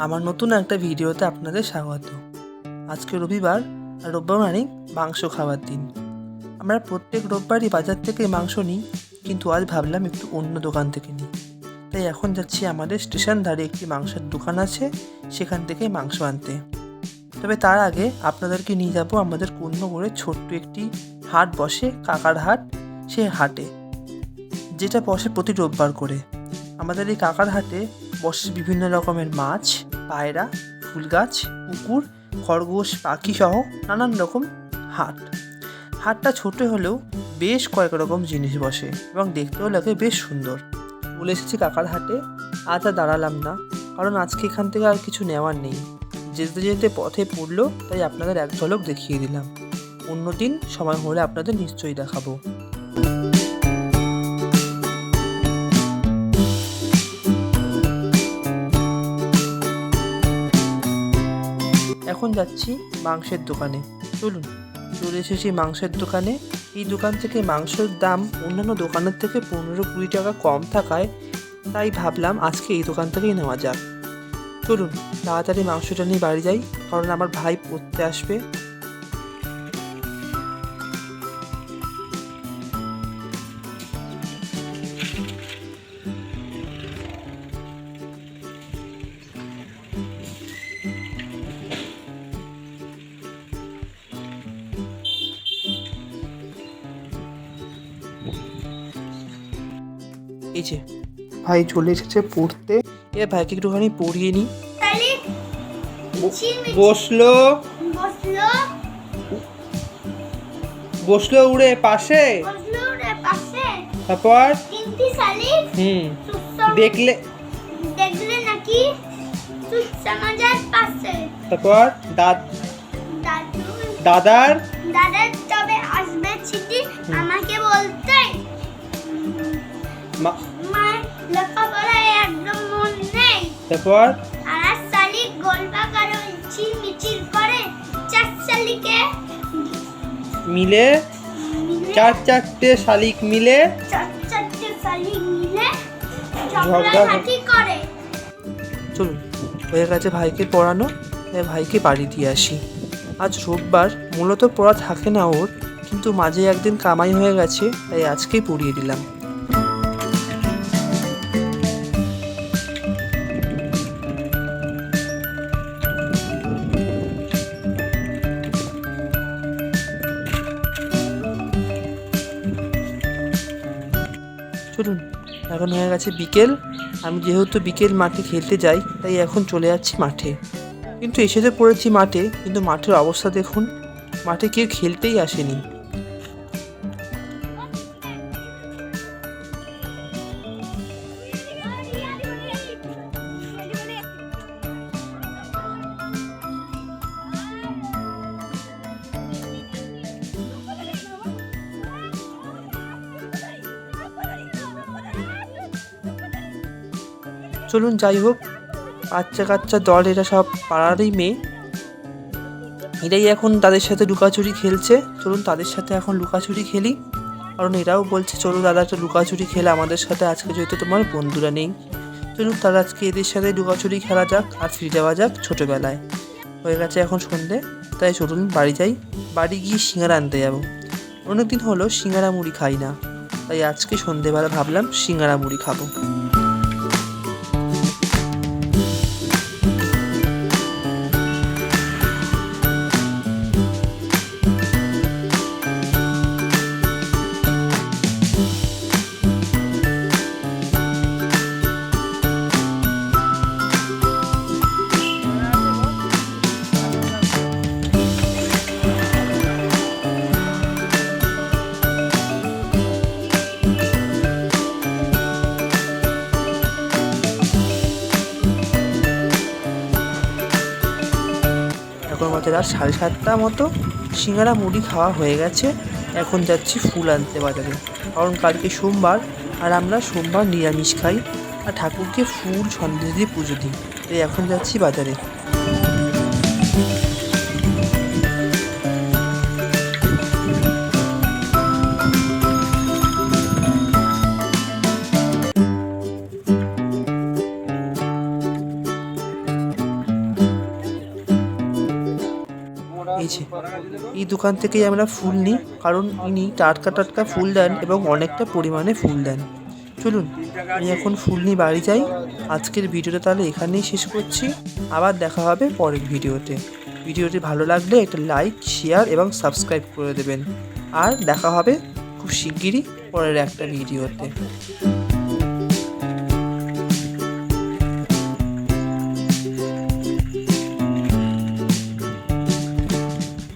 আমার নতুন একটা ভিডিওতে আপনাদের স্বাগত। আজকে রবিবার, আর রোববার মানে মাংস খাওয়ার দিন। আমরা প্রত্যেক রোববারই বাজার থেকে মাংস নিই, কিন্তু আজ ভাবলাম একটু অন্য দোকান থেকে নিই। তাই এখন যাচ্ছি আমাদের স্টেশন ধারে একটি মাংসের দোকান আছে, সেখান থেকে মাংস আনতে। তবে তার আগে আপনাদেরকে নিয়ে যাব আমাদের কুন্নগরে ছোট্ট একটি হাট বসে, কাকার হাট। সে হাটে যেটা বসে প্রতি রোববার করে। আমাদের এই কাকার হাটে বসে বিভিন্ন রকমের মাছ, পায়রা, ফুল গাছ, কুকুর, খরগোশ, পাখি সহ নানান রকম হাটটা ছোট হলেও বেশ কয়েক রকম জিনিস বসে এবং দেখতেও লাগে বেশ সুন্দর। চলে এসেছি কাকার হাটে। আজ আর দাঁড়ালাম না, কারণ আজকে এখান থেকে আর কিছু নেওয়ার নেই। যেতে যেতে পথে পড়লো, তাই আপনাদের এক ঝলক দেখিয়ে দিলাম। অন্যদিন সময় হলে আপনাদের নিশ্চয়ই দেখাবো। এখন যাচ্ছি মাংসের দোকানে। চলে এসেছি মাংসের দোকানে। এই দোকান থেকে মাংসের দাম অন্যান্য দোকানের থেকে 15-20 টাকা কম থাকায় তাই ভাবলাম আজকে এই দোকান থেকেই নেওয়া যাক। চলুন তাড়াতাড়ি মাংসটা নিয়ে বাড়ি যাই, কারণ আমার ভাই পড়তে আসবে। এই যে ভাই চলে এসেছে পড়তে। ভাইকে একটুখানি পড়িয়ে নি। বসলো বসলো উড়ে পাশে, তারপর দেখলে নাকি তারপর দাদার তবে আসবে চিঠি আমাকে বলতে। লেখাপড়ায় একদম মন নেই। তারপর আর শালিক গল্পা করে মিচির করে, চার শালিকে মিলে চারটে শালিক মিলে ঝগড়াঝাটি করে। চলুন, হয়ে গেছে ভাইকে পড়ানো, তাই ভাইকে বাড়ি দিয়ে আসি। আজ রোববার, মূলত পড়া থাকে না ওর, কিন্তু মাঝে একদিন কামাই হয়ে গেছে, তাই আজকেই পড়িয়ে দিলাম। চলুন, এখন হয়ে গেছে বিকেল। আমি যেহেতু বিকেল মাঠে খেলতে যাই, তাই এখন চলে যাচ্ছি মাঠে। কিন্তু এসে তো পড়েছি মাঠে, কিন্তু মাঠের অবস্থা দেখুন, মাঠে কেউ খেলতেই আসেনি। চলুন যাই হোক, বাচ্চা কাচ্চা দল, এরা সব পাড়ারই মেয়ে, এরাই এখন তাদের সাথে লুকাচুরি খেলছে। চলুন তাদের সাথে এখন লুকাচুরি খেলি, কারণ এরাও বলছে চলো দাদা একটা লুকাচুরি খেলে আমাদের সাথে, আজকে যেহেতু তোমার বন্ধুরা নেই। চলুন তারা আজকে এদের সাথে লুকাচুরি খেলা যাক আর ফিরে যাওয়া যাক ছোটোবেলায়। হয়ে গেছে এখন সন্ধে, তাই চলুন বাড়ি যাই। বাড়ি গিয়ে সিঙ্গারা আনতে যাবো। অনেকদিন হলো সিঙ্গারা মুড়ি খাই না, তাই আজকে সন্ধেবেলা ভাবলাম সিঙ্গারা মুড়ি খাবো। এখন আমাদের আর 7:30 মতো সিঙ্গারা মুড়ি খাওয়া হয়ে গেছে। এখন যাচ্ছি ফুল আনতে বাজারে, কারণ কালকে সোমবার, আর আমরা সোমবার নিরামিষ খাই, আর ঠাকুরকে ফুল সন্দেশ দিয়ে পুজো দিই। তাই এখন যাচ্ছি বাজারে। এই যে এই দোকান থেকেই আমরা ফুল নিই, কারণ ইনি টাটকা টাটকা ফুল দেন এবং অনেকটা পরিমাণে ফুল দেন। চলুন আমি এখন ফুল নিয়ে বাড়ি যাই। আজকের ভিডিওটা তাহলে এখানেই শেষ করছি। আবার দেখা হবে পরের ভিডিওতে। ভিডিওটি ভালো লাগলে একটা লাইক, শেয়ার এবং সাবস্ক্রাইব করে দেবেন। আর দেখা হবে খুব শিগগিরই পরের একটা ভিডিওতে।